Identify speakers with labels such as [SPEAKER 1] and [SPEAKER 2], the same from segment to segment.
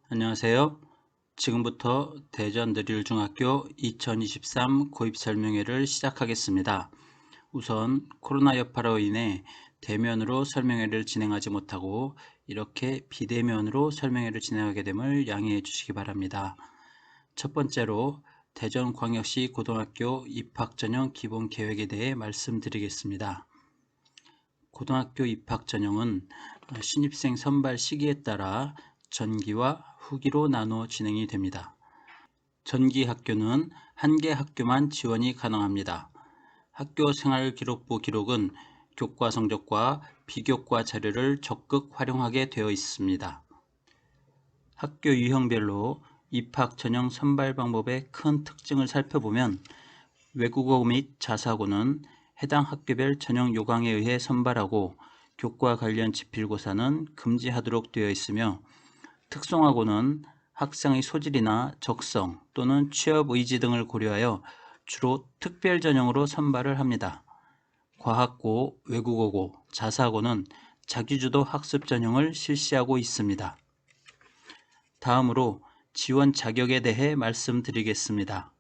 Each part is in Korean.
[SPEAKER 1] 안녕하세요. 지금부터 대전 느릴중학교 2023 고입설명회를 시작하겠습니다. 우선 코로나 여파로 인해 대면으로 설명회를 진행하지 못하고 이렇게 비대면으로 설명회를 진행하게 됨을 양해해 주시기 바랍니다. 첫 번째로 대전광역시 고등학교 입학전형 기본계획에 대해 말씀드리겠습니다. 고등학교 입학 전형은 신입생 선발 시기에 따라 전기와 후기로 나누어 진행이 됩니다. 전기 학교는 한 개 학교만 지원이 가능합니다. 학교 생활기록부 기록은 교과 성적과 비교과 자료를 적극 활용하게 되어 있습니다. 학교 유형별로 입학 전형 선발 방법의 큰 특징을 살펴보면 외국어 및 자사고는 해당 학교별 전형 요강에 의해 선발하고 교과 관련 지필고사는 금지하도록 되어 있으며 특성화고는 학생의 소질이나 적성 또는 취업 의지 등을 고려하여 주로 특별 전형으로 선발을 합니다. 과학고, 외국어고, 자사고는 자기주도 학습 전형을 실시하고 있습니다. 다음으로 지원 자격에 대해 말씀드리겠습니다.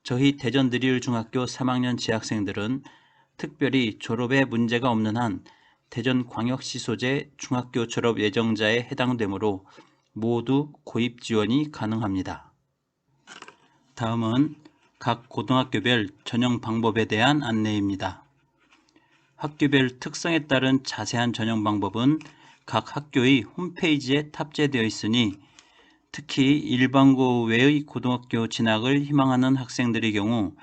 [SPEAKER 1] 저희 대전 느릴중학교 3학년 재학생들은 특별히 졸업에 문제가 없는 한 대전광역시 소재 중학교 졸업 예정자에 해당되므로 모두 고입 지원이 가능합니다. 다음은 각 고등학교별 전형 방법에 대한 안내입니다. 학교별 특성에 따른 자세한 전형 방법은 각 학교의 홈페이지에 탑재되어 있으니 특히 일반고 외의 고등학교 진학을 희망하는 학생들의 경우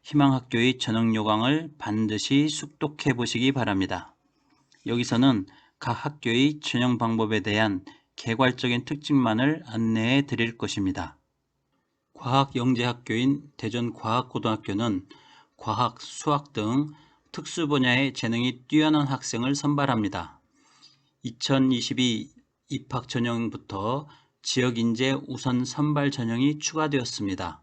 [SPEAKER 1] 희망학교의 전형 요강을 반드시 숙독해 보시기 바랍니다. 여기서는 각 학교의 전형 방법에 대한 개괄적인 특징만을 안내해 드릴 것입니다. 과학영재학교인 대전과학고등학교는 과학, 수학 등 특수 분야의 재능이 뛰어난 학생을 선발합니다. 2022 입학 전형부터 지역인재 우선 선발 전형이 추가되었습니다.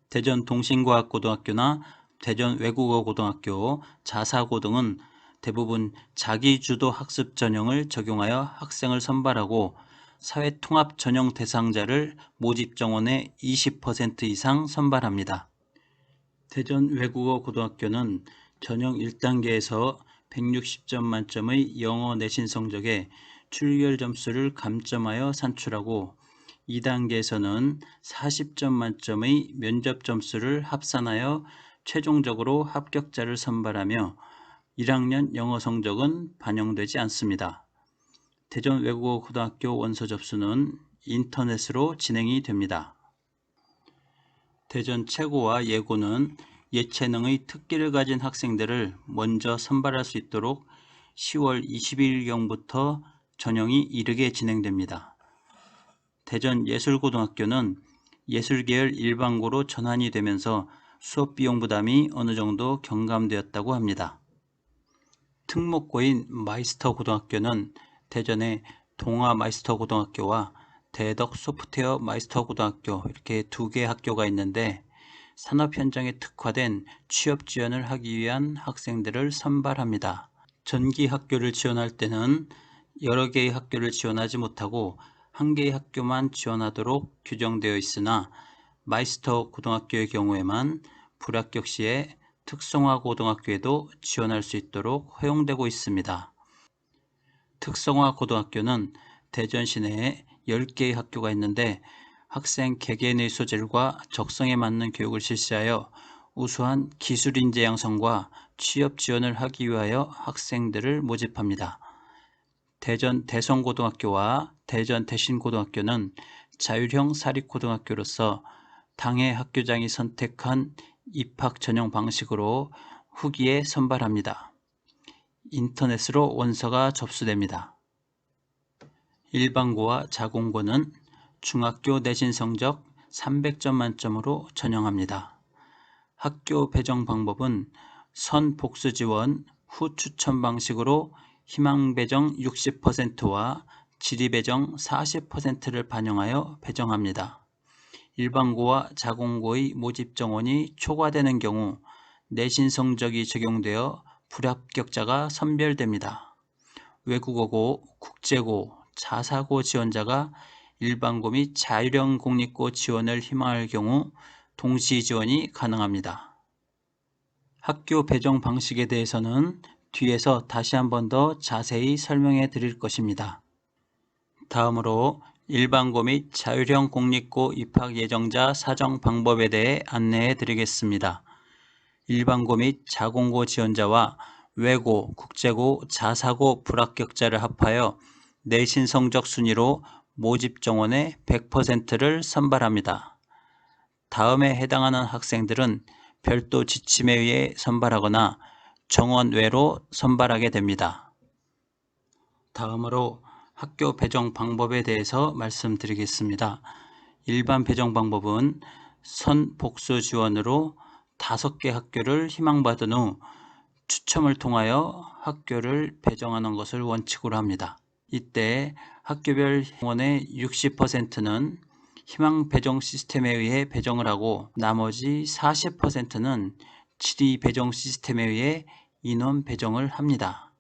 [SPEAKER 1] 대전 동신과학고등학교나 대전 외국어고등학교, 자사고 등은 대부분 자기주도 학습 전형을 적용하여 학생을 선발하고 사회통합 전형 대상자를 모집 정원의 20% 이상 선발합니다. 대전 외국어고등학교는 전형 1단계에서 160점 만점의 영어 내신 성적에 출결 점수를 감점하여 산출하고 2단계에서는 40점 만점의 면접 점수를 합산하여 최종적으로 합격자를 선발하며 1학년 영어 성적은 반영되지 않습니다. 대전 외국어고등학교 원서 접수는 인터넷으로 진행이 됩니다. 대전 최고와 예고는 예체능의 특기를 가진 학생들을 먼저 선발할 수 있도록 10월 20일경부터 전형이 이르게 진행됩니다. 대전 예술고등학교는 예술계열 일반고로 전환이 되면서 수업비용 부담이 어느 정도 경감되었다고 합니다. 특목고인 마이스터고등학교는 대전의 동아마이스터고등학교와 대덕 소프트웨어 마이스터고등학교 이렇게 두 개의 학교가 있는데 산업 현장에 특화된 취업 지원을 하기 위한 학생들을 선발합니다. 전기 학교를 지원할 때는 여러 개의 학교를 지원하지 못하고 한 개의 학교만 지원하도록 규정되어 있으나 마이스터 고등학교의 경우에만 불합격 시에 특성화 고등학교에도 지원할 수 있도록 허용되고 있습니다. 특성화 고등학교는 대전 시내에 10개의 학교가 있는데 학생 개개인의 소질과 적성에 맞는 교육을 실시하여 우수한 기술인재 양성과 취업 지원을 하기 위하여 학생들을 모집합니다. 대전 대성고등학교와 대전 대신고등학교는 자율형 사립고등학교로서 당해 학교장이 선택한 입학 전형 방식으로 후기에 선발합니다. 인터넷으로 원서가 접수됩니다. 일반고와 자공고는 중학교 내신 성적 300점 만점으로 전형합니다. 학교 배정 방법은 선 복수 지원, 후 추천 방식으로 희망 배정 60%와 지리 배정 40%를 반영하여 배정합니다. 일반고와 자공고의 모집 정원이 초과되는 경우 내신 성적이 적용되어 불합격자가 선별됩니다. 외국어고, 국제고, 자사고 지원자가 일반고 및 자율형 공립고 지원을 희망할 경우 동시 지원이 가능합니다. 학교 배정 방식에 대해서는 뒤에서 다시 한 번 더 자세히 설명해 드릴 것입니다. 다음으로 일반고 및 자율형 공립고 입학 예정자 사정 방법에 대해 안내해 드리겠습니다. 일반고 및 자공고 지원자와 외고, 국제고, 자사고 불합격자를 합하여 내신 성적 순위로 모집 정원의 100%를 선발합니다. 다음에 해당하는 학생들은 별도 지침에 의해 선발하거나 정원 외로 선발하게 됩니다. 다음으로 학교 배정 방법에 대해서 말씀드리겠습니다. 일반 배정 방법은 선복수 지원으로 5개 학교를 희망받은 후 추첨을 통하여 학교를 배정하는 것을 원칙으로 합니다. 이때 학교별 정원의 60%는 희망 배정 시스템에 의해 배정을 하고 나머지 40%는 질의 배정 시스템에 의해 인원 배정을 합니다.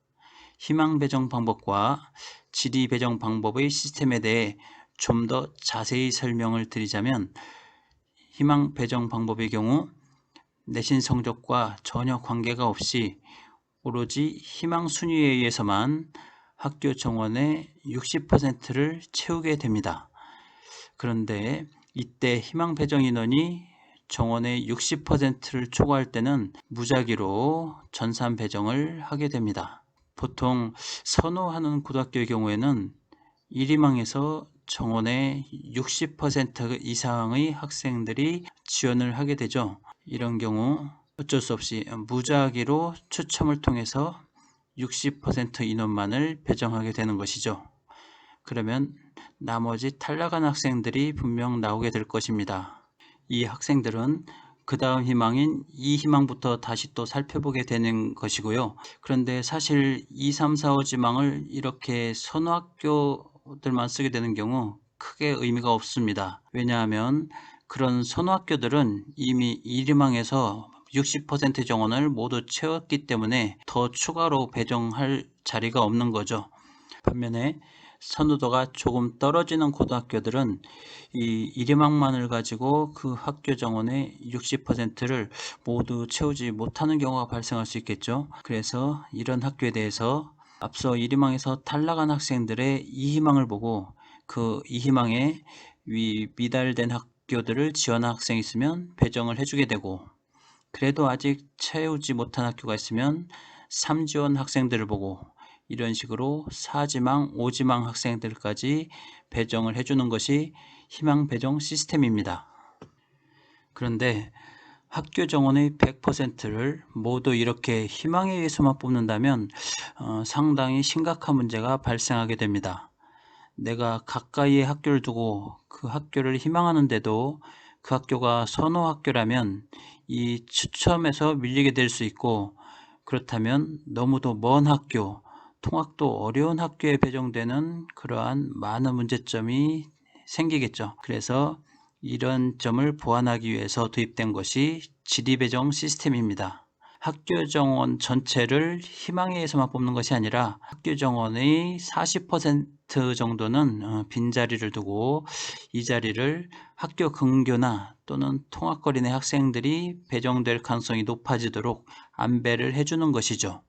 [SPEAKER 1] 희망 배정 방법과 질의 배정 방법의 시스템에 대해 좀 더 자세히 설명을 드리자면 희망 배정 방법의 경우 내신 성적과 전혀 관계가 없이 오로지 희망 순위에 의해서만 학교 정원의 60%를 채우게 됩니다. 그런데 이때 희망 배정 인원이 정원의 60%를 초과할 때는 무작위로 전산 배정을 하게 됩니다. 보통 선호하는 고등학교의 경우에는 1희망에서 정원의 60% 이상의 학생들이 지원을 하게 되죠. 이런 경우 어쩔 수 없이 무작위로 추첨을 통해서 60% 인원만을 배정하게 되는 것이죠. 그러면 나머지 탈락한 학생들이 분명 나오게 될 것입니다. 이 학생들은 그 다음 희망인 2희망부터 다시 또 살펴보게 되는 것이고요. 그런데 사실 2, 3, 4, 5지망을 이렇게 선호학교들만 쓰게 되는 경우 크게 의미가 없습니다. 왜냐하면 그런 선호학교들은 이미 1희망에서 60% 정원을 모두 채웠기 때문에 더 추가로 배정할 자리가 없는 거죠. 반면에 선호도가 조금 떨어지는 고등학교들은 이 1희망만을 가지고 그 학교 정원의 60%를 모두 채우지 못하는 경우가 발생할 수 있겠죠. 그래서 이런 학교에 대해서 앞서 1희망에서 탈락한 학생들의 2희망을 보고 그 2희망에 미달된 학교들을 지원한 학생이 있으면 배정을 해주게 되고, 그래도 아직 채우지 못한 학교가 있으면 3지원 학생들을 보고 이런 식으로 4지망, 5지망 학생들까지 배정을 해주는 것이 희망 배정 시스템입니다. 그런데 학교 정원의 100%를 모두 이렇게 희망에 의해서만 뽑는다면 상당히 심각한 문제가 발생하게 됩니다. 내가 가까이에 학교를 두고 그 학교를 희망하는데도 그 학교가 선호 학교라면 이 추첨에서 밀리게 될 수 있고, 그렇다면 너무도 먼 학교, 통학도 어려운 학교에 배정되는 그러한 많은 문제점이 생기겠죠. 그래서 이런 점을 보완하기 위해서 도입된 것이 질의 배정 시스템입니다. 학교 정원 전체를 희망에 의해서만 뽑는 것이 아니라 학교 정원의 40% 정도는 빈자리를 두고 이 자리를 학교 근교나 또는 통학거리 내 학생들이 배정될 가능성이 높아지도록 안배를 해주는 것이죠.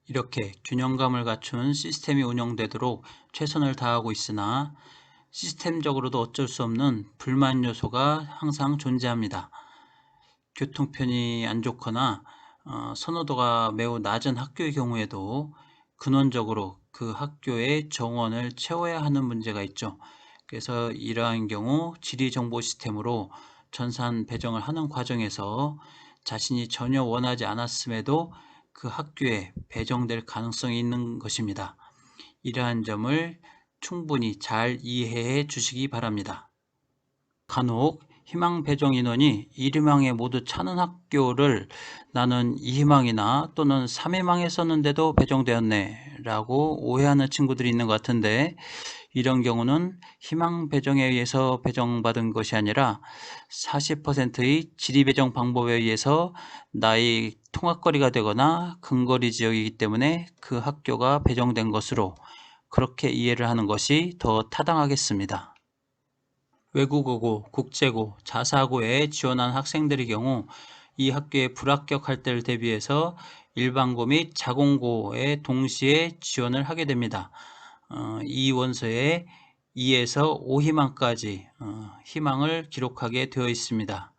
[SPEAKER 1] 이렇게 균형감을 갖춘 시스템이 운영되도록 최선을 다하고 있으나 시스템적으로도 어쩔 수 없는 불만 요소가 항상 존재합니다. 교통편이 안 좋거나 선호도가 매우 낮은 학교의 경우에도 근원적으로 그 학교의 정원을 채워야 하는 문제가 있죠. 그래서 이러한 경우 지리정보 시스템으로 전산 배정을 하는 과정에서 자신이 전혀 원하지 않았음에도 그 학교에 배정될 가능성이 있는 것입니다. 이러한 점을 충분히 잘 이해해 주시기 바랍니다. 간혹 희망 배정 인원이 1희망에 모두 차는 학교를 나는 2희망이나 또는 3희망에 썼는데도 배정되었네 라고 오해하는 친구들이 있는 것 같은데, 이런 경우는 희망 배정에 의해서 배정받은 것이 아니라 40%의 질의 배정 방법에 의해서 나의 통학거리가 되거나 근거리 지역이기 때문에 그 학교가 배정된 것으로, 그렇게 이해를 하는 것이 더 타당하겠습니다. 외국어고, 국제고, 자사고에 지원한 학생들의 경우 이 학교에 불합격할 때를 대비해서 일반고 및 자공고에 동시에 지원을 하게 됩니다. 이 원서에 2에서 5희망까지 희망을 기록하게 되어 있습니다.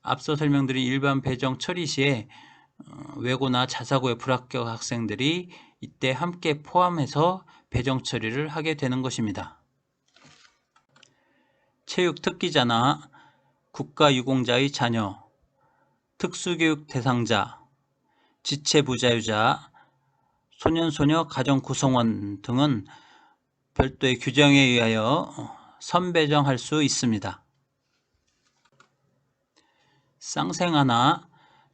[SPEAKER 1] 앞서 설명드린 일반 배정 처리 시에 외고나 자사고의 불합격 학생들이 이때 함께 포함해서 배정 처리를 하게 되는 것입니다. 체육 특기자나 국가유공자의 자녀, 특수교육 대상자, 지체부자유자, 소년소녀 가정구성원 등은 별도의 규정에 의하여 선배정할 수 있습니다. 쌍생아나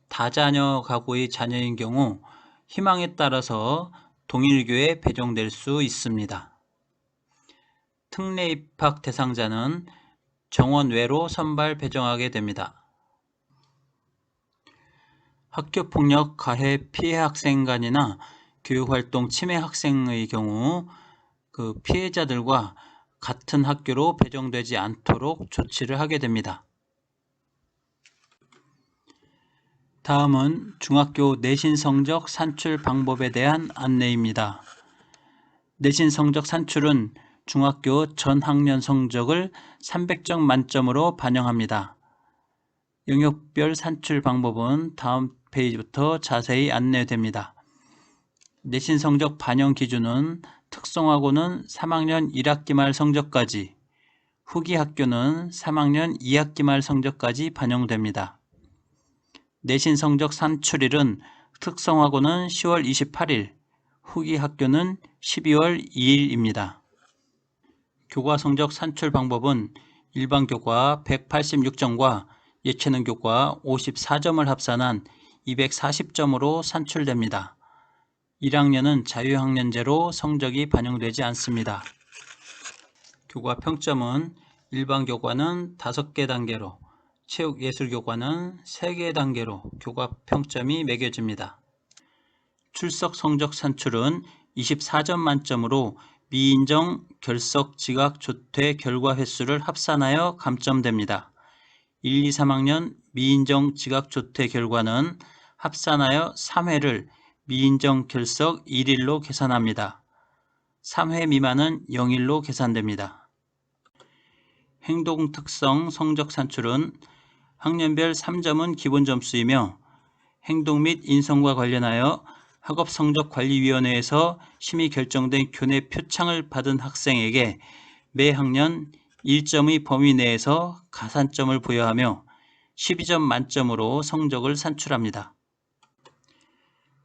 [SPEAKER 1] 다자녀 가구의 자녀인 경우 희망에 따라서 동일교에 배정될 수 있습니다. 특례 입학 대상자는 정원 외로 선발 배정하게 됩니다. 학교폭력 가해 피해 학생 간이나 교육활동 침해 학생의 경우 그 피해자들과 같은 학교로 배정되지 않도록 조치를 하게 됩니다. 다음은 중학교 내신 성적 산출 방법에 대한 안내입니다. 내신 성적 산출은 중학교 전 학년 성적을 300점 만점으로 반영합니다. 영역별 산출 방법은 다음 페이지부터 자세히 안내됩니다. 내신 성적 반영 기준은 특성화고는 3학년 1학기 말 성적까지, 후기 학교는 3학년 2학기 말 성적까지 반영됩니다. 내신 성적 산출일은 특성화고는 10월 28일, 후기 학교는 12월 2일입니다. 교과 성적 산출 방법은 일반 교과 186점과 예체능 교과 54점을 합산한 240점으로 산출됩니다. 1학년은 자유학년제로 성적이 반영되지 않습니다. 교과 평점은 일반 교과는 5개 단계로, 체육예술교과는 3개 단계로 교과 평점이 매겨집니다. 출석 성적 산출은 24점 만점으로 미인정, 결석, 지각, 조퇴 결과 횟수를 합산하여 감점됩니다. 1, 2, 3학년 미인정, 지각, 조퇴 결과는 합산하여 3회를 미인정, 결석 1일로 계산합니다. 3회 미만은 0일로 계산됩니다. 행동 특성 성적 산출은 학년별 3점은 기본 점수이며 행동 및 인성과 관련하여 학업성적관리위원회에서 심의 결정된 교내 표창을 받은 학생에게 매 학년 1점의 범위 내에서 가산점을 부여하며 12점 만점으로 성적을 산출합니다.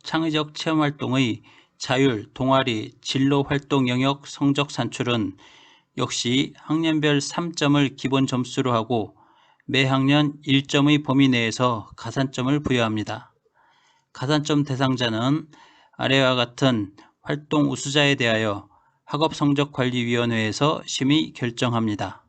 [SPEAKER 1] 창의적 체험활동의 자율, 동아리, 진로활동 영역 성적 산출은 역시 학년별 3점을 기본 점수로 하고 매 학년 1점의 범위 내에서 가산점을 부여합니다. 가산점 대상자는 아래와 같은 활동 우수자에 대하여 학업성적관리위원회에서 심의 결정합니다.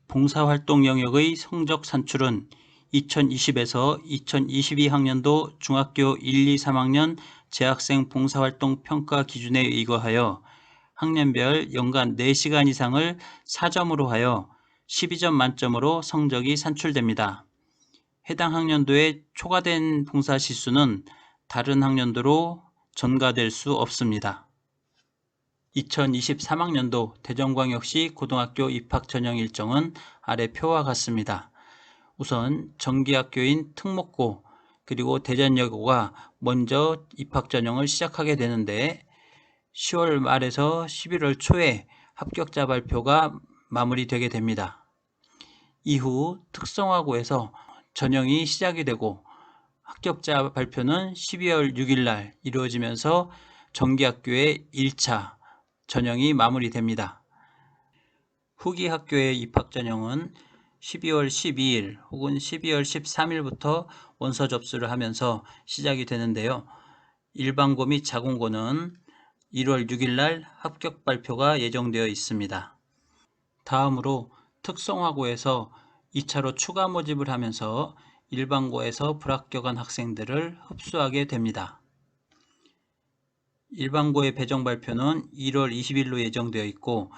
[SPEAKER 1] 봉사활동 영역의 성적 산출은 2020에서 2022학년도 중학교 1, 2, 3학년 재학생 봉사활동 평가 기준에 의거하여 학년별 연간 4시간 이상을 4점으로 하여 12점 만점으로 성적이 산출됩니다. 해당 학년도에 초과된 봉사 시수는 다른 학년도로 전가될 수 없습니다. 2023학년도 대전광역시 고등학교 입학 전형 일정은 아래 표와 같습니다. 우선 정기학교인 특목고 그리고 대전여고가 먼저 입학 전형을 시작하게 되는데 10월 말에서 11월 초에 합격자 발표가 마무리되게 됩니다. 이후 특성화고에서 전형이 시작이 되고 합격자 발표는 12월 6일 날 이루어지면서 정기학교의 1차 전형이 마무리됩니다. 후기 학교의 입학 전형은 12월 12일 혹은 12월 13일부터 원서 접수를 하면서 시작이 되는데요. 일반고 및 자공고는 1월 6일 날 합격 발표가 예정되어 있습니다. 다음으로 특성화고에서 2차로 추가 모집을 하면서 일반고에서 불합격한 학생들을 흡수하게 됩니다. 일반고의 배정 발표는 1월 20일로 예정되어 있고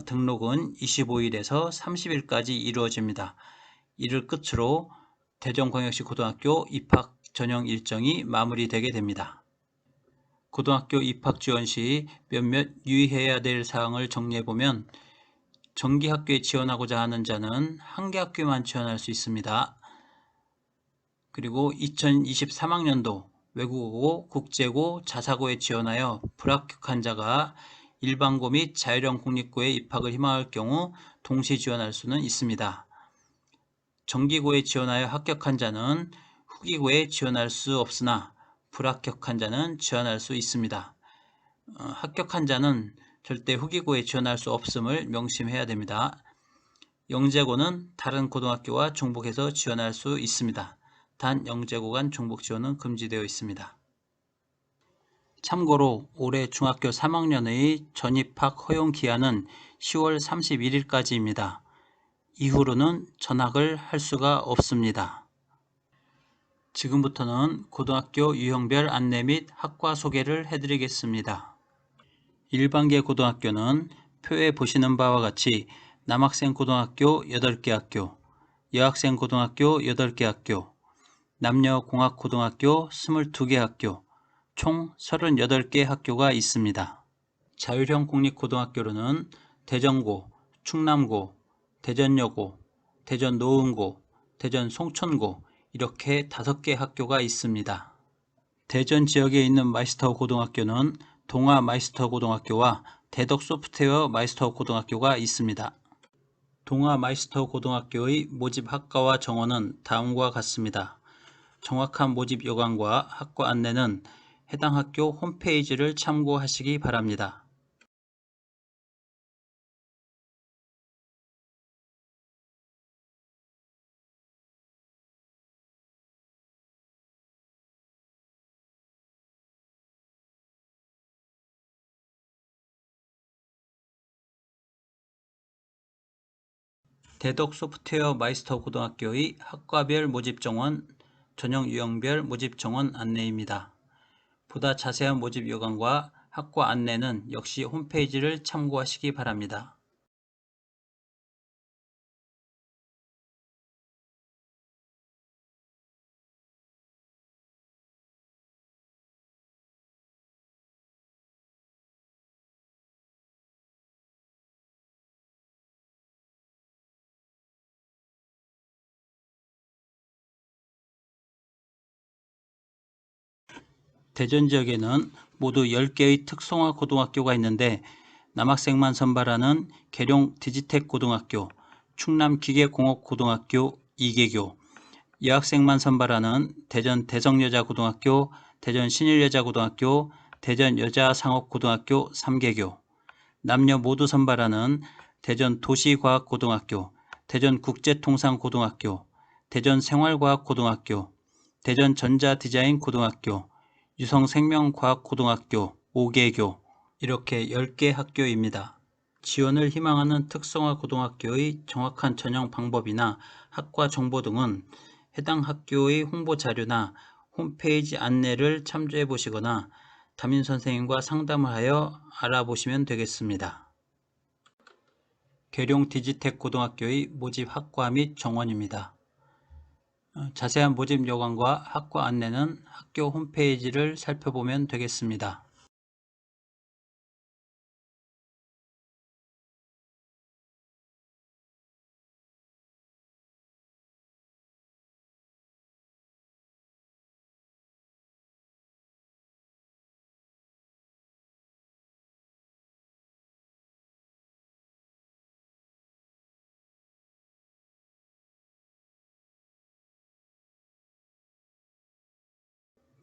[SPEAKER 1] 등록은 25일에서 30일까지 이루어집니다. 이를 끝으로 대전광역시 고등학교 입학 전형 일정이 마무리되게 됩니다. 고등학교 입학 지원 시 몇몇 유의해야 될 사항을 정리해보면 정기학교에 지원하고자 하는 자는 한 개 학교만 지원할 수 있습니다. 그리고 2023학년도 외국어고, 국제고, 자사고에 지원하여 불합격한 자가 일반고 및 자율형 공립고에 입학을 희망할 경우 동시 지원할 수는 있습니다. 정기고에 지원하여 합격한 자는 후기고에 지원할 수 없으나 불합격한 자는 지원할 수 있습니다. 합격한 자는 절대 후기고에 지원할 수 없음을 명심해야 됩니다. 영재고는 다른 고등학교와 중복해서 지원할 수 있습니다. 단 영재고 간 중복 지원은 금지되어 있습니다. 참고로 올해 중학교 3학년의 전입학 허용 기한은 10월 31일까지입니다. 이후로는 전학을 할 수가 없습니다. 지금부터는 고등학교 유형별 안내 및 학과 소개를 해드리겠습니다. 일반계 고등학교는 표에 보시는 바와 같이 남학생 고등학교 8개 학교, 여학생 고등학교 8개 학교, 남녀공학 고등학교 22개 학교, 총 38개 학교가 있습니다. 자율형 공립고등학교로는 대전고, 충남고, 대전여고, 대전노은고, 대전 송천고 이렇게 5개 학교가 있습니다. 대전 지역에 있는 마이스터 고등학교는 동아 마이스터 고등학교와 대덕 소프트웨어 마이스터 고등학교가 있습니다. 동아 마이스터 고등학교의 모집 학과와 정원은 다음과 같습니다. 정확한 모집 요강과 학과 안내는 해당 학교 홈페이지를 참고하시기 바랍니다. 대덕 소프트웨어 마이스터 고등학교의 학과별 모집 정원, 전형 유형별 모집 정원 안내입니다. 보다 자세한 모집 요강과 학과 안내는 역시 홈페이지를 참고하시기 바랍니다. 대전 지역에는 모두 10개의 특성화 고등학교가 있는데 남학생만 선발하는 계룡 디지텍 고등학교, 충남 기계공업고등학교 2개교, 여학생만 선발하는 대전 대성여자고등학교, 대전 신일여자고등학교, 대전 여자상업고등학교 3개교, 남녀 모두 선발하는 대전 도시과학고등학교, 대전 국제통상고등학교, 대전 생활과학고등학교, 대전 전자디자인고등학교, 유성생명과학고등학교 5개교 이렇게 10개 학교입니다. 지원을 희망하는 특성화 고등학교의 정확한 전형 방법이나 학과 정보 등은 해당 학교의 홍보 자료나 홈페이지 안내를 참조해 보시거나 담임 선생님과 상담을 하여 알아보시면 되겠습니다. 계룡 디지텍 고등학교의 모집 학과 및 정원입니다. 자세한 모집 요강과 학과 안내는 학교 홈페이지를 살펴보면 되겠습니다.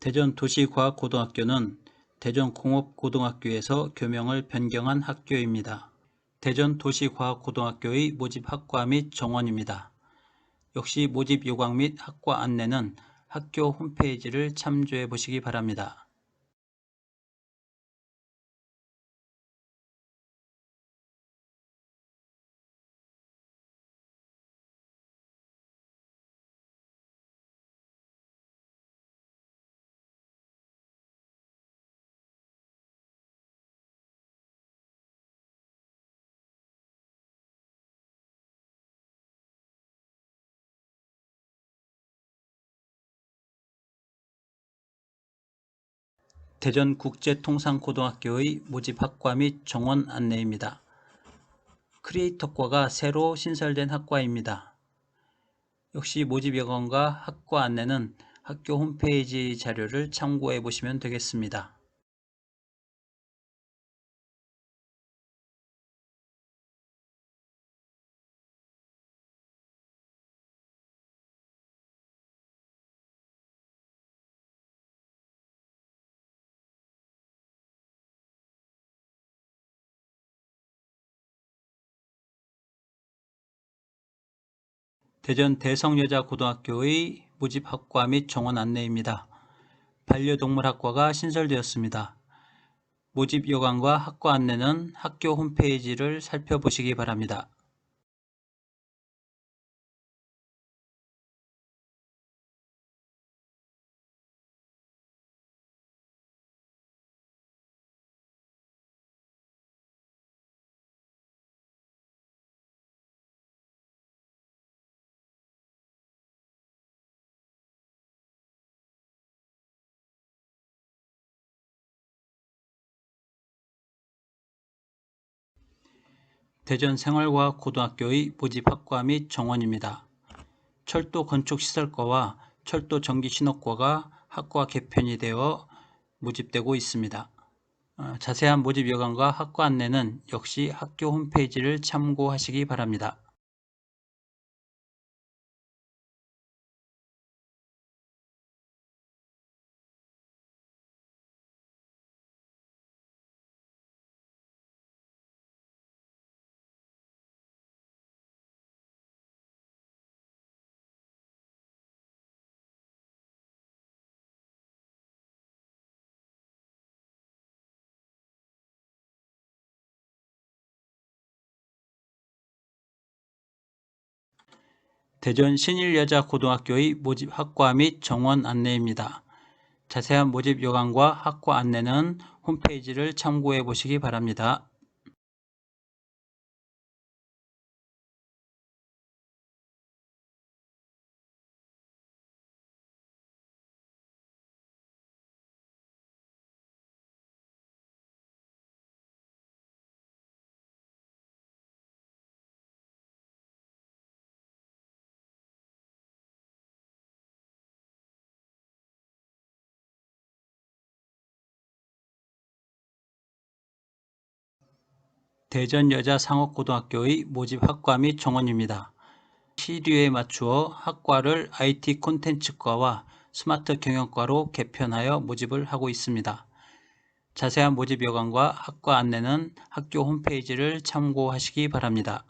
[SPEAKER 1] 대전도시과학고등학교는 대전공업고등학교에서 교명을 변경한 학교입니다. 대전도시과학고등학교의 모집 학과 및 정원입니다. 역시 모집 요강 및 학과 안내는 학교 홈페이지를 참조해 보시기 바랍니다. 대전국제통상고등학교의 모집 학과 및 정원 안내입니다. 크리에이터과가 새로 신설된 학과입니다. 역시 모집 여건과 학과 안내는 학교 홈페이지 자료를 참고해 보시면 되겠습니다. 대전 대성여자고등학교의 모집 학과 및 정원 안내입니다. 반려동물학과가 신설되었습니다. 모집 여관과 학과 안내는 학교 홈페이지를 살펴보시기 바랍니다. 대전생활과학고등학교의 모집 학과 및 정원입니다. 철도건축시설과와 철도전기신호과가 학과 개편이 되어 모집되고 있습니다. 자세한 모집 여건과 학과 안내는 역시 학교 홈페이지를 참고하시기 바랍니다. 대전 신일여자고등학교의 모집 학과 및 정원 안내입니다. 자세한 모집 여건과 학과 안내는 홈페이지를 참고해 보시기 바랍니다. 대전여자상업고등학교의 모집 학과 및 정원입니다. 시류에 맞추어 학과를 IT 콘텐츠과와 스마트 경영과로 개편하여 모집을 하고 있습니다. 자세한 모집 여건과 학과 안내는 학교 홈페이지를 참고하시기 바랍니다.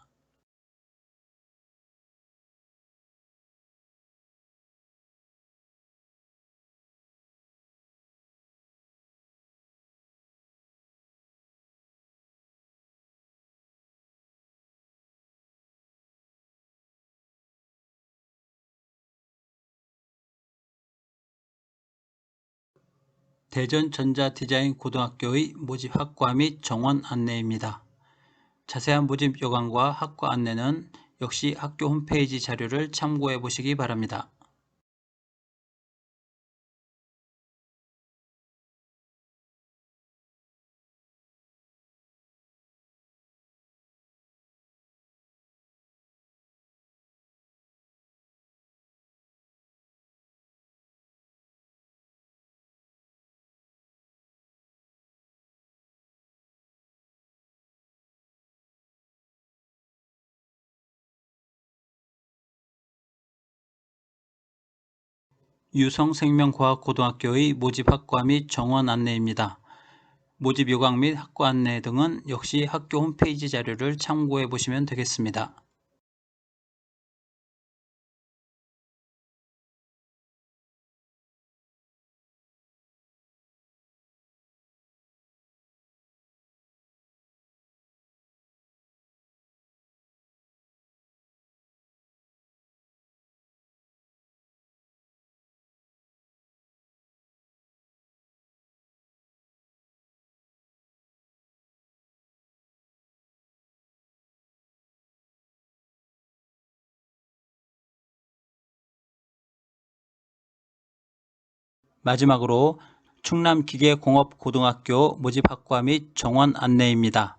[SPEAKER 1] 대전전자디자인고등학교의 모집 학과 및 정원 안내입니다. 자세한 모집 여건과 학과 안내는 역시 학교 홈페이지 자료를 참고해 보시기 바랍니다. 유성생명과학고등학교의 모집 학과 및 정원 안내입니다. 모집 요강 및 학과 안내 등은 역시 학교 홈페이지 자료를 참고해 보시면 되겠습니다. 마지막으로 충남기계공업고등학교 모집학과 및 정원 안내입니다.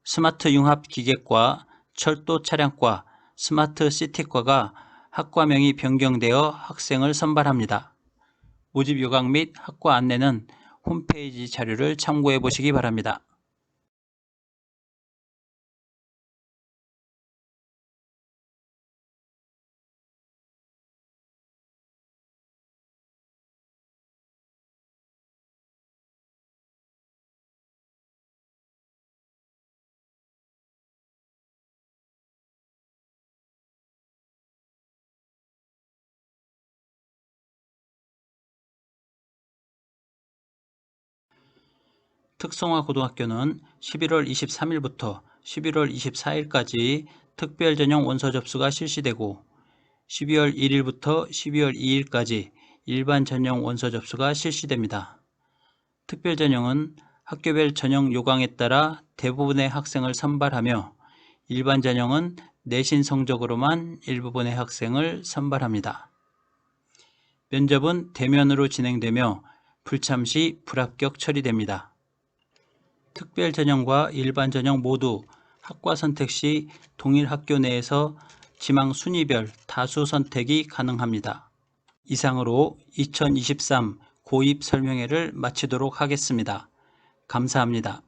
[SPEAKER 1] 스마트 융합기계과, 철도차량과, 스마트시티과가 학과명이 변경되어 학생을 선발합니다. 모집 요강 및 학과 안내는 홈페이지 자료를 참고해 보시기 바랍니다. 특성화고등학교는 11월 23일부터 11월 24일까지 특별전형 원서 접수가 실시되고 12월 1일부터 12월 2일까지 일반 전형 원서 접수가 실시됩니다. 특별전형은 학교별 전형 요강에 따라 대부분의 학생을 선발하며 일반 전형은 내신 성적으로만 일부분의 학생을 선발합니다. 면접은 대면으로 진행되며 불참 시 불합격 처리됩니다. 특별전형과 일반 전형 모두 학과 선택 시 동일 학교 내에서 지망 순위별 다수 선택이 가능합니다. 이상으로 2023 고입 설명회를 마치도록 하겠습니다. 감사합니다.